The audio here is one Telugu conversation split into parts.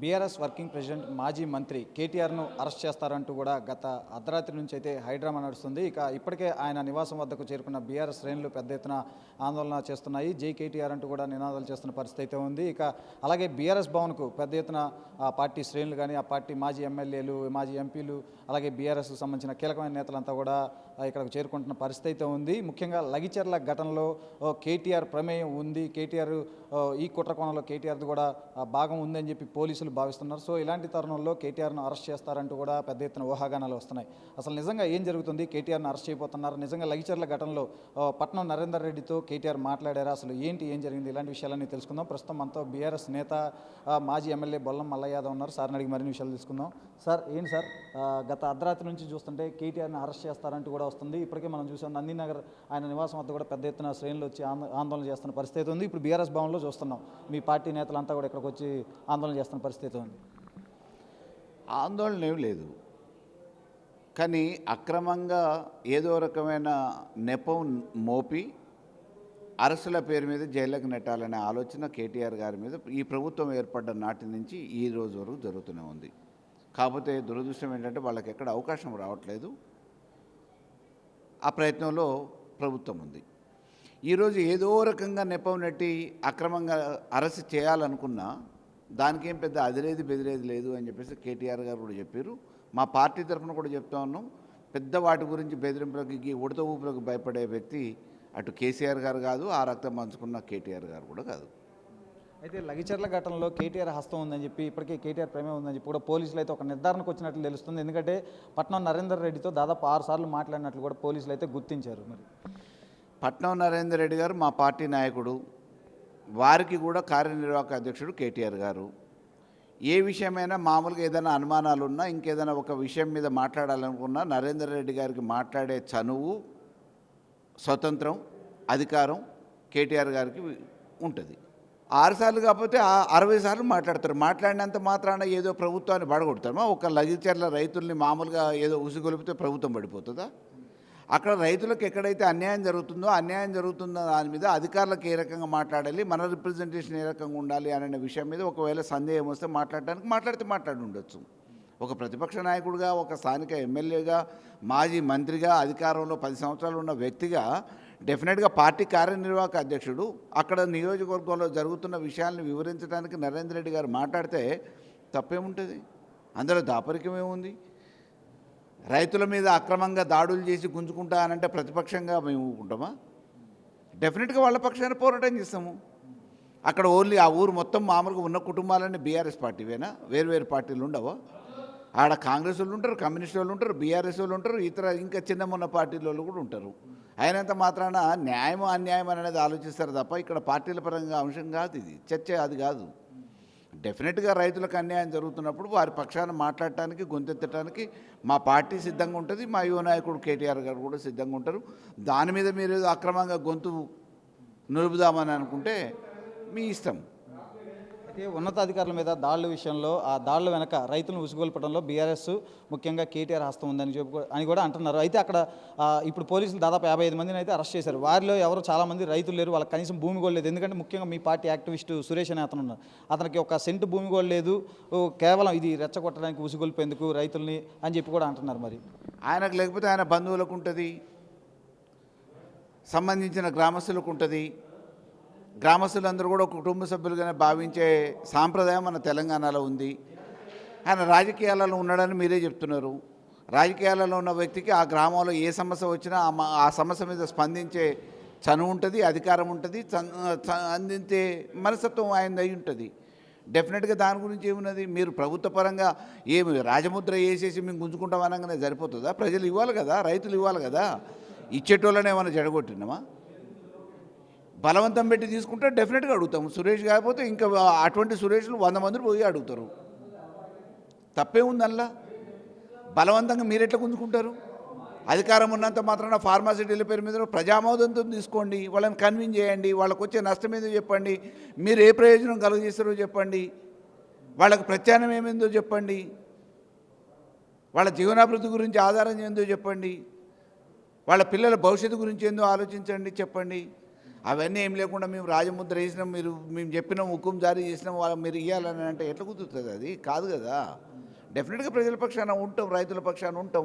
బీఆర్ఎస్ వర్కింగ్ ప్రెసిడెంట్ మాజీ మంత్రి కేటీఆర్ను అరెస్ట్ చేస్తారంటూ కూడా గత అర్ధరాత్రి నుంచి అయితే హైడ్రామా నడుస్తుంది. ఇప్పటికే ఆయన నివాసం వద్దకు చేరుకున్న బీఆర్ఎస్ శ్రేణులు పెద్ద ఎత్తున ఆందోళన చేస్తున్నాయి. జై కేటీఆర్ అంటూ కూడా నినాదాలు చేస్తున్న పరిస్థితి అయితే ఉంది. అలాగే బీఆర్ఎస్ భవన్కు పెద్ద ఎత్తున ఆ పార్టీ శ్రేణులు కానీ, ఆ పార్టీ మాజీ ఎమ్మెల్యేలు, మాజీ ఎంపీలు, అలాగే బీఆర్ఎస్కు సంబంధించిన కీలకమైన నేతలంతా కూడా ఇక్కడకు చేరుకుంటున్న పరిస్థితి అయితే ఉంది. ముఖ్యంగా లగిచెర్ల ఘటనలో కేటీఆర్ ప్రమేయం ఉంది, కేటీఆర్ ఈ కుట్రకోణంలో కేటీఆర్ది కూడా భాగం ఉందని చెప్పి పోలీసులు భావిస్తున్నారు. సో ఇలాంటి తరుణంలో కేటీఆర్ను అరెస్ట్ చేస్తారంటూ కూడా పెద్ద ఎత్తున ఊహాగానాలు వస్తున్నాయి. అసలు నిజంగా ఏం జరుగుతుంది? కేటీఆర్ను అరెస్ట్ చేయబోతున్నారు. నిజంగా లగిచెర్ల ఘటనలో పట్నం నరేందర్ రెడ్డితో కేటీఆర్ మాట్లాడారా? అసలు ఏం జరిగింది? ఇలాంటి విషయాలన్నీ తెలుసుకుందాం. ప్రస్తుతం మనతో బీఆర్ఎస్ నేత మాజీ ఎమ్మెల్యే బొల్లం మల్లయ్య యాదవ్ ఉన్నారు. సార్ని అడిగి మరిన్ని విషయాలు తెలుసుకుందాం. సార్, ఏంటి సార్, గత అర్ధరాత్రి నుంచి చూస్తుంటే కేటీఆర్ని అరెస్ట్ చేస్తారంటూ కూడా వస్తుంది. ఇప్పటికే మనం చూసాం నందినగర్ ఆయన నివాసం వద్ద కూడా పెద్ద ఎత్తున శ్రేణులు వచ్చి ఆందోళన చేస్తున్న పరిస్థితి ఉంది. ఇప్పుడు బీఆర్ఎస్ భవన్లో చూస్తున్నాం మీ పార్టీ నేతలంతా కూడా ఇక్కడికి వచ్చి ఆందోళన చేస్తున్న పరిస్థితి ఉంది. ఆందోళన ఏం లేదు, కానీ అక్రమంగా ఏదో రకమైన నెపం మోపి అరెస్టుల పేరు మీద జైలుకు నెట్టాలనే ఆలోచన కేటీఆర్ గారి మీద ఈ ప్రభుత్వం ఏర్పడ్డ నాటి నుంచి ఈ రోజు వరకు జరుగుతూనే ఉంది. కాకపోతే దురదృష్టం ఏంటంటే వాళ్ళకి ఎక్కడ అవకాశం రావట్లేదు. ఆ ప్రయత్నంలో ప్రభుత్వం ఉంది. ఈరోజు ఏదో రకంగా నెపం నెట్టి అక్రమంగా అరెస్ట్ చేయాలనుకున్నా దానికేం పెద్ద అదిరేది బెదిరేది లేదు అని చెప్పేసి కేటీఆర్ గారు కూడా చెప్పారు. మా పార్టీ తరఫున కూడా చెప్తా ఉన్నాం. పెద్ద వాటి గురించి బెదిరింపులకి ఉడత ఊపులకు భయపడే వ్యక్తి అటు కేసీఆర్ గారు కాదు, ఆ రక్తం పంచుకున్న కేటీఆర్ గారు కూడా కాదు. అయితే లగిచెర్ల ఘటనలో కేటీఆర్ హస్తం ఉందని చెప్పి, ఇప్పటికే కేటీఆర్ ప్రమేయం ఉందని చెప్పి కూడా పోలీసులు అయితే ఒక నిర్ధారణకు వచ్చినట్లు తెలుస్తుంది. ఎందుకంటే పట్నం నరేందర్ రెడ్డితో దాదాపు 6 సార్లు మాట్లాడినట్లు కూడా పోలీసులు అయితే గుర్తించారు. మరి పట్నం నరేందర్ రెడ్డి గారు మా పార్టీ నాయకుడు, వారికి కూడా కార్యనిర్వాహక అధ్యక్షుడు కేటీఆర్ గారు. ఏ విషయమైనా మామూలుగా ఏదైనా అనుమానాలు ఉన్నా, ఇంకేదైనా ఒక విషయం మీద మాట్లాడాలనుకున్నా నరేందర్ రెడ్డి గారికి మాట్లాడే చనువు, స్వతంత్రం, అధికారం కేటీఆర్ గారికి ఉంటుంది. 6 సార్లు కాకపోతే 60 సార్లు మాట్లాడతారు. మాట్లాడినంత మాత్రాన ఏదో ప్రభుత్వాన్ని పడగొడతామా? ఒక లగిచెర్ల రైతుల్ని మామూలుగా ఏదో ఉసిగొలిపితే ప్రభుత్వం పడిపోతుందా? అక్కడ రైతులకు ఎక్కడైతే అన్యాయం జరుగుతుందో దాని మీద అధికారులకు ఏ రకంగా మాట్లాడాలి, మన రిప్రజెంటేషన్ ఏ రకంగా ఉండాలి అనే విషయం మీద ఒకవేళ సందేహం వస్తే మాట్లాడి ఉండొచ్చు. ఒక ప్రతిపక్ష నాయకుడిగా, ఒక స్థానిక ఎమ్మెల్యేగా, మాజీ మంత్రిగా, అధికారంలో 10 సంవత్సరాలు ఉన్న వ్యక్తిగా డెఫినెట్గా పార్టీ కార్యనిర్వాహక అధ్యక్షుడు అక్కడ నియోజకవర్గంలో జరుగుతున్న విషయాలను వివరించడానికి నరేందర్ రెడ్డి గారు మాట్లాడితే తప్పేముంటుంది? అందులో దాపరికం ఏముంది? రైతుల మీద అక్రమంగా దాడులు చేసి గుంజుకుంటానంటే ప్రతిపక్షంగా మేము ఊరుకుంటామా? డెఫినెట్గా వాళ్ళ పక్షాన పోరాటం చేస్తాము. అక్కడ ఓన్లీ ఆ ఊరు మొత్తం మామూలుగా ఉన్న కుటుంబాలన్నీ బీఆర్ఎస్ పార్టీవేనా? వేరు పార్టీలు ఉండవా? ఆడ కాంగ్రెస్ వాళ్ళు ఉంటారు, కమ్యూనిస్ట్ వాళ్ళు ఉంటారు, బీఆర్ఎస్ వాళ్ళు ఉంటారు, ఇంకా చిన్నమున్న పార్టీల వాళ్ళు కూడా ఉంటారు. అయినంత మాత్రాన న్యాయం అన్యాయం అనేది ఆలోచిస్తారు తప్ప ఇక్కడ పార్టీల పరంగా అంశం కాదు. ఇది చర్చ అది కాదు. డెఫినెట్గా రైతులకు అన్యాయం జరుగుతున్నప్పుడు వారి పక్షాన మాట్లాడటానికి, గొంతెత్తడానికి మా పార్టీ సిద్ధంగా ఉంటుంది. మా యువ నాయకుడు కేటీఆర్ గారు కూడా సిద్ధంగా ఉంటారు. దాని మీద మీరు అక్రమంగా గొంతు నిలుపుదామని అనుకుంటే మీ ఇష్టం. అయితే ఉన్నతాధికారుల మీద దాడుల విషయంలో, ఆ దాడుల వెనక రైతులను ఉసుగొల్పడంలో బీఆర్ఎస్ ముఖ్యంగా కేటీఆర్ హస్తం ఉందని అని కూడా అంటున్నారు. అయితే అక్కడ ఇప్పుడు పోలీసులు దాదాపు 55 మందిని అయితే అరెస్ట్ చేశారు. వారిలో ఎవరు చాలామంది రైతులు లేరు, వాళ్ళకి కనీసం భూమి కూడా లేదు. ఎందుకంటే ముఖ్యంగా మీ పార్టీ యాక్టివిస్టు సురేష్ అనే అతను ఉన్నారు, అతనికి ఒక సెంటు భూమి కూడా లేదు. కేవలం ఇది రెచ్చగొట్టడానికి, ఉసుగొల్పేందుకు రైతుల్ని అని చెప్పి కూడా అంటున్నారు. మరి ఆయనకు లేకపోతే ఆయన బంధువులకు ఉంటుంది, సంబంధించిన గ్రామస్తులకు ఉంటుంది. గ్రామస్తులందరూ కూడా కుటుంబ సభ్యులుగానే భావించే సాంప్రదాయం మన తెలంగాణలో ఉంది. ఆయన రాజకీయాలలో ఉన్నాడని మీరే చెప్తున్నారు. రాజకీయాలలో ఉన్న వ్యక్తికి ఆ గ్రామంలో ఏ సమస్య వచ్చినా ఆ సమస్య మీద స్పందించే చనువు ఉంటుంది, అధికారం ఉంటుంది, అందించే మనస్తత్వం ఆయన అయి ఉంటుంది. డెఫినెట్గా దాని గురించి ఏమున్నది? మీరు ప్రభుత్వ పరంగా ఏమి రాజముద్ర వేసేసి మేము గుంజుకుంటాం అనగానే సరిపోతుందా? ప్రజలు ఇవ్వాలి కదా, రైతులు ఇవ్వాలి కదా. ఇచ్చేటోళ్ళనే ఏమైనా జడగొట్టినామా? బలవంతం పెట్టి తీసుకుంటే డెఫినెట్గా అడుగుతాము. సురేష్ కాకపోతే ఇంకా అటువంటి సురేష్లు 100 మంది పోయి అడుగుతారు. తప్పే ఉందల్లా. బలవంతంగా మీరు ఎట్లా గుంజుకుంటారు? అధికారం ఉన్నంత మాత్రాన ఫార్మాసిటీల పేరు మీద ప్రజామోదంతో తీసుకోండి, వాళ్ళని కన్విన్స్ చేయండి, వాళ్ళకు వచ్చే నష్టం ఏదో చెప్పండి, మీరు ఏ ప్రయోజనం కలుగజేస్తారో చెప్పండి, వాళ్ళకు ప్రత్యామ్నాయం ఏమేందో చెప్పండి, వాళ్ళ జీవనాభివృద్ధి గురించి ఆధారం ఏందో చెప్పండి, వాళ్ళ పిల్లల భవిష్యత్తు గురించి ఏందో ఆలోచించండి, చెప్పండి. అవన్నీ ఏం లేకుండా మేము రాజముద్ర వేసినాం, మేము చెప్పినాం, హుకుం జారీ చేసినాం, మీరు ఇవ్వాలని అంటే ఎట్లా కుదురుతుంది? అది కాదు కదా. డెఫినెట్గా ప్రజల పక్షాన ఉంటాం, రైతుల పక్షాన ఉంటాం.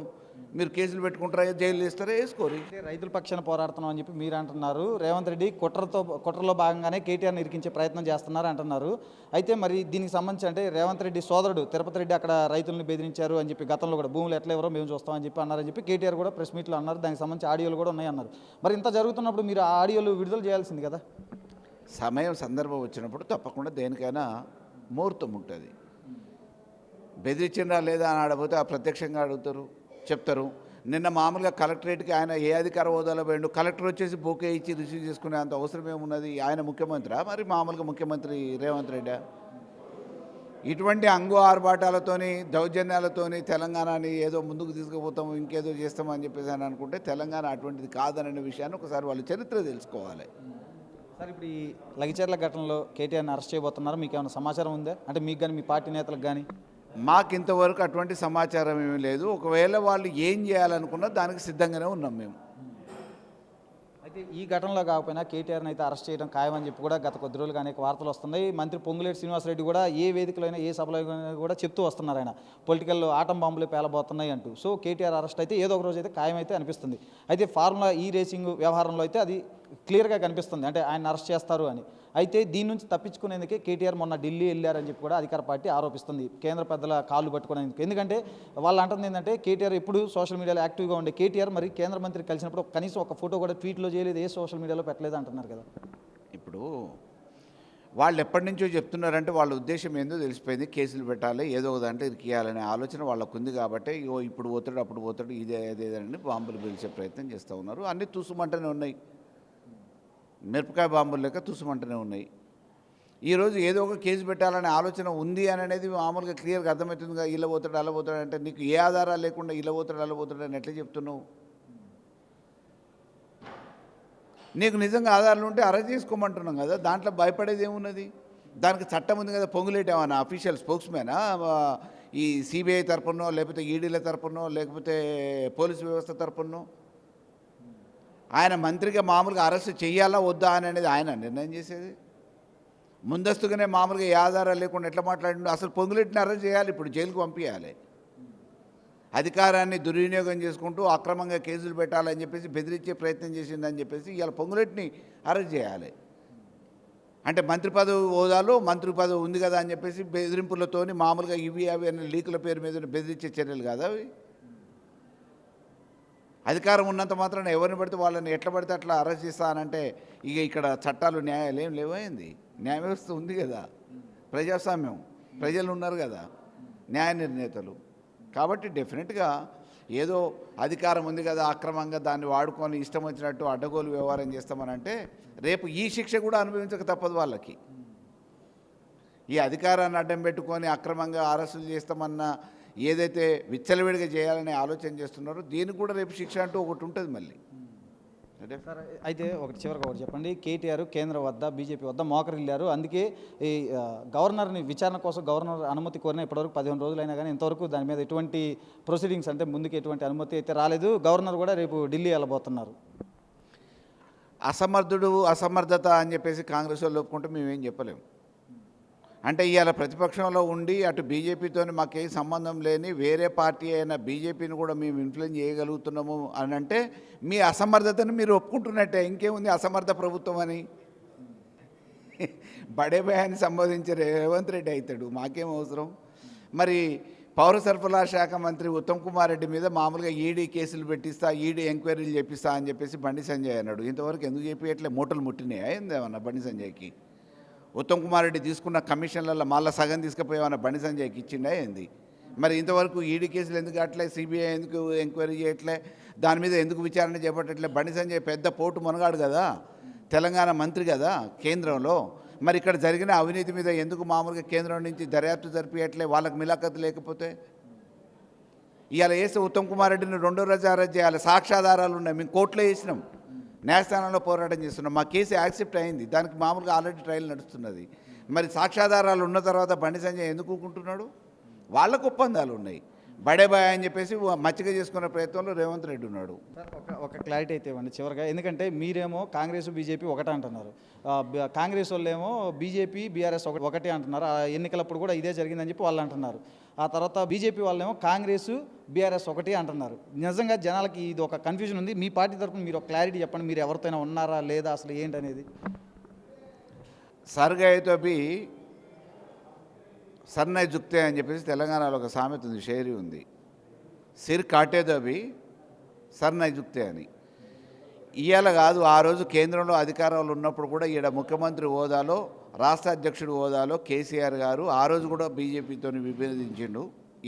మీరు కేసులు పెట్టుకుంటారా, జైలు వేస్తారా, వేసుకోరు. అంటే రైతుల పక్షాన పోరాడుతున్నాం అని చెప్పి మీరు అంటున్నారు. రేవంత్ రెడ్డి కుట్రలో భాగంగానే కేటీఆర్ని ఇరికించే ప్రయత్నం చేస్తున్నారు అంటున్నారు. అయితే మరి దీనికి సంబంధించి అంటే రేవంత్ రెడ్డి సోదరుడు తిరుపతి రెడ్డి అక్కడ రైతులను బెదిరించారు అని చెప్పి గతంలో కూడా భూములు ఎట్లా ఎవరో మేము చూస్తామని చెప్పి అన్నారని చెప్పి కేటీఆర్ కూడా ప్రెస్ మీట్లో అన్నారు. దానికి సంబంధించి ఆడియోలు కూడా ఉన్నాయి అన్నారు. మరి ఇంత జరుగుతున్నప్పుడు మీరు ఆ ఆడియోలు విడుదల చేయాల్సింది కదా. సమయం సందర్భం వచ్చినప్పుడు తప్పకుండా దేనికైనా ముహూర్తం ఉంటుంది. బెదిరించినా లేదా అని ఆడపోతే ఆ ప్రత్యక్షంగా అడుగుతారు, చెప్తారు. నిన్న మామూలుగా కలెక్టరేట్కి ఆయన ఏ అధికార హోదాలో పోయిండు, కలెక్టర్ వచ్చేసి బొకే ఇచ్చి రిసీవ్ చేసుకునే అంత అవసరం ఏమున్నది? ఆయన ముఖ్యమంత్రి, మరి మామూలుగా ముఖ్యమంత్రి రేవంత్ రెడ్డి ఇటువంటి అంగు ఆర్భాటాలతోని దౌర్జన్యాలతోని తెలంగాణని ఏదో ముందుకు తీసుకుపోతాము, ఇంకేదో చేస్తామని చెప్పేసి అని అనుకుంటే తెలంగాణ అటువంటిది కాదనే విషయాన్ని ఒకసారి వాళ్ళు చరిత్ర తెలుసుకోవాలి. సార్, ఇప్పుడు ఈ లగిచెర్ల ఘటనలో కేటీఆర్ని అరెస్ట్ చేయబోతున్నారు. మీకు ఏమైనా సమాచారం ఉందా? అంటే మీకు కానీ మీ పార్టీ నేతలకు కానీ? మాకు ఇంతవరకు అటువంటి సమాచారం ఏమీ లేదు. ఒకవేళ వాళ్ళు ఏం చేయాలనుకున్నా దానికి సిద్ధంగానే ఉన్నాం మేము. అయితే ఈ ఘటనలో కాకపోయినా కేటీఆర్ని అయితే అరెస్ట్ చేయడం ఖాయమని చెప్పి కూడా గత కొద్ది రోజులుగా అనేక వార్తలు వస్తున్నాయి. మంత్రి పొంగులేటి శ్రీనివాసరెడ్డి కూడా ఏ వేదికలో అయినా ఏ సభలో అయినా కూడా చెప్తూ వస్తున్నారు ఆయన పొలిటికల్ ఆటం బాంబులు పేలబోతున్నాయి అంటూ. సో కేటీఆర్ అరెస్ట్ అయితే ఏదో ఒక రోజు అయితే ఖాయమైతే అనిపిస్తుంది. అయితే ఫార్ములా ఈ రేసింగ్ వ్యవహారంలో అయితే అది క్లియర్గా కనిపిస్తుంది, అంటే ఆయన అరెస్ట్ చేస్తారు అని. అయితే దీని నుంచి తప్పించుకునేందుకే కేటీఆర్ మొన్న ఢిల్లీ వెళ్ళారని చెప్పి కూడా అధికార పార్టీ ఆరోపిస్తుంది, కేంద్ర పెద్దల కాళ్ళు పట్టుకునేందుకు. ఎందుకంటే వాళ్ళు అంటుంది ఏంటంటే కేటీఆర్ ఎప్పుడు సోషల్ మీడియాలో యాక్టివ్గా ఉండే కేటీఆర్ మరి కేంద్ర మంత్రి కలిసినప్పుడు కనీసం ఒక ఫోటో కూడా ట్వీట్లో చేయలేదు, ఏ సోషల్ మీడియాలో పెట్టలేదు అంటున్నారు కదా. ఇప్పుడు వాళ్ళు ఎప్పటి నుంచో చెప్తున్నారంటే వాళ్ళ ఉద్దేశం ఏందో తెలిసిపోయింది. కేసులు పెట్టాలి, ఏదో ఒక దాంట్లో ఇరికియాలనే ఆలోచన వాళ్ళకు ఉంది కాబట్టి ఇప్పుడు పోతాడు అప్పుడు పోతాడు ఇదేదని బాంబులు పిలిచే ప్రయత్నం చేస్తూ ఉన్నారు. అన్నీ తుసుమంటనే ఉన్నాయి, మిరపకాయ బాంబులు లెక్క తుసుమంటనే ఉన్నాయి. ఈరోజు ఏదో ఒక కేసు పెట్టాలనే ఆలోచన ఉంది అని అనేది మామూలుగా క్లియర్గా అర్థమవుతుందిగా. ఇలా పోతాడు అలా పోతాడు అంటే నీకు ఏ ఆధారాలు లేకుండా ఇలా పోతాడు అలా పోతాడు అని ఎట్లా చెప్తున్నావు? నీకు నిజంగా ఆధారాలు ఉంటే అరెస్ట్ చేసుకోమంటున్నాం కదా, దాంట్లో భయపడేది ఏమున్నది? దానికి చట్టం ఉంది కదా. పొంగులేటి ఏమన్నా అఫీషియల్ స్పోక్స్మెనా ఈ సిబిఐ తరపునో లేకపోతే ఈడీల తరపునో లేకపోతే పోలీసు వ్యవస్థ తరపునో? ఆయన మంత్రిగా మామూలుగా అరెస్ట్ చేయాలా వద్దా అని అనేది ఆయన నిర్ణయం చేసేది. ముందస్తుగానే మామూలుగా ఏ ఆధారాలు లేకుండా ఎట్లా మాట్లాడిండు? అసలు పొంగులేటిని అరెస్ట్ చేయాలి, ఇప్పుడు జైలుకు పంపించాలి. అధికారాన్ని దుర్వినియోగం చేసుకుంటూ అక్రమంగా కేసులు పెట్టాలని చెప్పేసి బెదిరించే ప్రయత్నం చేసిందని చెప్పేసి ఇవాళ పొంగులేటిని అరెస్ట్ చేయాలి. అంటే మంత్రి పదవి హోదాలో మంత్రి పదవి ఉంది కదా అని చెప్పేసి బెదిరింపులతోని మామూలుగా ఇవి అవి అనే లీకుల పేరు మీద బెదిరించే చర్యలు కాదా అవి? అధికారం ఉన్నంత మాత్రాన ఎవరిని పడితే వాళ్ళని ఎట్లా పడితే అట్లా అరెస్ట్ చేస్తానంటే ఇక ఇక్కడ చట్టాలు న్యాయాలు ఏం లేవైంది. న్యాయ వ్యవస్థ ఉంది కదా, ప్రజాస్వామ్యం, ప్రజలు ఉన్నారు కదా, న్యాయ నిర్ణేతలు. కాబట్టి డెఫినెట్గా ఏదో అధికారం ఉంది కదా అక్రమంగా దాన్ని వాడుకొని ఇష్టం వచ్చినట్టు అడ్డగోలు వ్యవహారం చేస్తామనంటే రేపు ఈ శిక్ష కూడా అనుభవించక తప్పదు వాళ్ళకి. ఈ అధికారాన్ని అడ్డం పెట్టుకొని అక్రమంగా అరెస్టులు చేస్తామన్న ఏదైతే విచ్చలవిడిగా చేయాలనే ఆలోచన చేస్తున్నారో దీనికి కూడా రేపు శిక్ష అంటూ ఒకటి ఉంటుంది మళ్ళీ. సార్, అయితే చివరికి ఒకటి చెప్పండి. కేటీఆర్ కేంద్రం వద్ద బీజేపీ వద్ద మోకరిల్లారు. అందుకే ఈ గవర్నర్ని విచారణ కోసం గవర్నర్ అనుమతి కోరిన ఇప్పటివరకు 15 రోజులైనా కానీ ఇంతవరకు దాని మీద ఎటువంటి ప్రొసీడింగ్స్ అంటే ముందుకు ఎటువంటి అనుమతి అయితే రాలేదు. గవర్నర్ కూడా రేపు ఢిల్లీ వెళ్ళబోతున్నారు. అసమర్థత అని చెప్పేసి కాంగ్రెస్ వాళ్ళు ఒప్పుకుంటే మేమేం చెప్పలేము. అంటే ఇవాళ ప్రతిపక్షంలో ఉండి అటు బీజేపీతో మాకేం సంబంధం లేని వేరే పార్టీ అయిన బీజేపీని కూడా మేము ఇన్ఫ్లుయెన్స్ చేయగలుగుతున్నాము అని అంటే మీ అసమర్థతను మీరు ఒప్పుకుంటున్నట్టే. ఇంకేముంది అసమర్థ ప్రభుత్వం అని? బడే భయాన్ని సంబోధించే రేవంత్ రెడ్డి అవుతాడు, మాకేం అవసరం? మరి పౌర సరఫరాల శాఖ మంత్రి ఉత్తమ్ కుమార్ రెడ్డి మీద మామూలుగా ఈడీ కేసులు పెట్టిస్తా, ఈడీ ఎంక్వైరీలు చేపిస్తా అని చెప్పేసి బండి సంజయ్ అన్నాడు. ఇంతవరకు ఎందుకు చెప్పి మూటలు ముట్టినాయా ఏందేమన్నా బండి సంజయ్కి? ఉత్తమ్ కుమార్ రెడ్డి తీసుకున్న కమిషన్లలో మళ్ళీ సగం తీసుకుపోయామన్న బండి సంజయ్కి ఇచ్చిండా ఏంది? మరి ఇంతవరకు ఈడీ కేసులు ఎందుకు అట్లే, సిబిఐ ఎందుకు ఎంక్వైరీ చేయట్లే, దాని మీద ఎందుకు విచారణ చేపట్టట్లే? బండి సంజయ్ పెద్ద పోటు మునగాడు కదా, తెలంగాణ మంత్రి కదా కేంద్రంలో. మరి ఇక్కడ జరిగిన అవినీతి మీద ఎందుకు మామూలుగా కేంద్రం నుంచి దర్యాప్తు జరిపియట్లే? వాళ్ళకి మిలాఖత్ లేకపోతే ఇవాళ వేస్తే ఉత్తమ్ కుమార్ రెడ్డిని 2వ రోజు అరెస్ట్ చేయాలి. సాక్ష్యాధారాలు ఉన్నాయి, మేము కోర్టులో వేసినాం, న్యాయస్థానంలో పోరాటం చేస్తున్నాం, మా కేసు యాక్సెప్ట్ అయింది, దానికి మామూలుగా ఆల్రెడీ ట్రయల్ నడుస్తున్నది. మరి సాక్ష్యాధారాలు ఉన్న తర్వాత బండి సంజయ్ ఎందుకు ఊరుకుంటున్నాడు? వాళ్ళకు ఒప్పందాలు ఉన్నాయి, బడే బాయ్ అని చెప్పేసి మచ్చిక చేసుకునే ప్రయత్నంలో రేవంత్ రెడ్డి ఉన్నాడు. సార్ ఒక క్లారిటీ అయితే ఇవ్వండి చివరిగా, ఎందుకంటే మీరేమో కాంగ్రెస్ బీజేపీ ఒకటే అంటున్నారు, కాంగ్రెస్ వాళ్ళు ఏమో బీజేపీ బీఆర్ఎస్ ఒకటే అంటున్నారు, ఆ ఎన్నికలప్పుడు కూడా ఇదే జరిగిందని చెప్పి వాళ్ళు అంటున్నారు. ఆ తర్వాత బీజేపీ వాళ్ళేమో కాంగ్రెస్ బీఆర్ఎస్ ఒకటి అంటున్నారు. నిజంగా జనాలకి ఇది ఒక కన్ఫ్యూజన్ ఉంది. మీ పార్టీ తరఫున మీరు ఒక క్లారిటీ చెప్పండి, మీరు ఎవరితోనైనా ఉన్నారా లేదా అసలు ఏంటనేది. సర్గయితో బి సన్నై జుక్తే అని చెప్పేసి తెలంగాణలో ఒక సామెత ఉంది, షేరీ ఉంది. సిర్ కాటేదో బి సర్నై జుక్తే అని. ఇవాళ కాదు, ఆ రోజు కేంద్రంలో అధికారంలో ఉన్నప్పుడు కూడా ఈడ ముఖ్యమంత్రి హోదాలో, రాష్ట్ర అధ్యక్షుడి హోదాలో కేసీఆర్ గారు ఆ రోజు కూడా బీజేపీతో విభేదించిండు.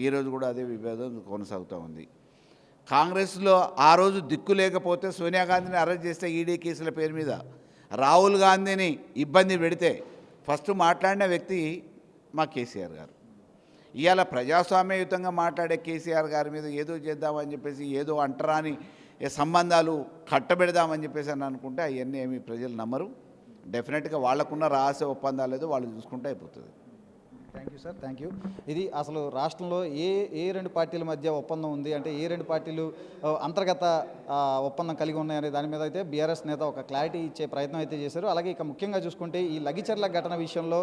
ఈరోజు కూడా అదే విభేదం కొనసాగుతూ ఉంది. కాంగ్రెస్లో ఆ రోజు దిక్కు లేకపోతే సోనియా గాంధీని అరెస్ట్ చేస్తే ఈడీ కేసుల పేరు మీద రాహుల్ గాంధీని ఇబ్బంది పెడితే ఫస్ట్ మాట్లాడిన వ్యక్తి మా కేసీఆర్ గారు. ఇవాళ ప్రజాస్వామ్యయుతంగా మాట్లాడే కేసీఆర్ గారి మీద ఏదో చేద్దామని చెప్పేసి ఏదో అంటరాని సంబంధాలు కట్టబెడదామని చెప్పేసి అని అనుకుంటే అవన్నీ ఏమి ప్రజలు నమ్మరు. డెఫినెట్గా వాళ్ళకున్న రహస్య ఒప్పందాలు ఏదో వాళ్ళు చూసుకుంటే అయిపోతుంది. Thank you sir, thank you. ఇది అసలు రాష్ట్రంలో ఏ రెండు పార్టీల మధ్య ఒప్పందం ఉంది అంటే ఏ రెండు పార్టీలు అంతర్గత ఒప్పందం కలిగి ఉన్నాయనే దాని మీద అయితే బీఆర్ఎస్ నేత ఒక క్లారిటీ ఇచ్చే ప్రయత్నం అయితే చేశారు. అలాగే ఇక ముఖ్యంగా చూసుకుంటే ఈ లగిచర్ల ఘటన విషయంలో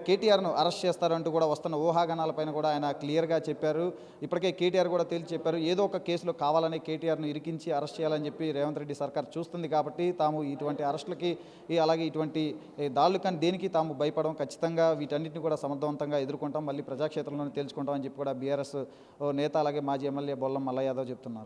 కేటీఆర్ను అరెస్ట్ చేస్తారంటూ కూడా వస్తున్న ఊహాగానాలపైన కూడా ఆయన క్లియర్గా చెప్పారు. ఇప్పటికే కేటీఆర్ కూడా తేల్చి చెప్పారు, ఏదో ఒక కేసులో కావాలని కేటీఆర్ను ఇరికించి అరెస్ట్ చేయాలని చెప్పి రేవంత్ రెడ్డి సర్కార్ చూస్తుంది కాబట్టి తాము ఇటువంటి అరెస్టులకి అలాగే ఇటువంటి దాడులు కానీ దేనికి తాము భయపడం, ఖచ్చితంగా వీటన్నిటిని కూడా సమర్థవంతంగా ఎదుర్కొంటాం, మళ్ళీ ప్రజాక్షేత్రంలోనే తేల్చుకుంటాం అని చెప్పి కూడా బీఆర్ఎస్ నేత అలాగే మాజీ ఎమ్మెల్యే బొల్లం మల్ల యాదవ్ చెప్తున్నారు.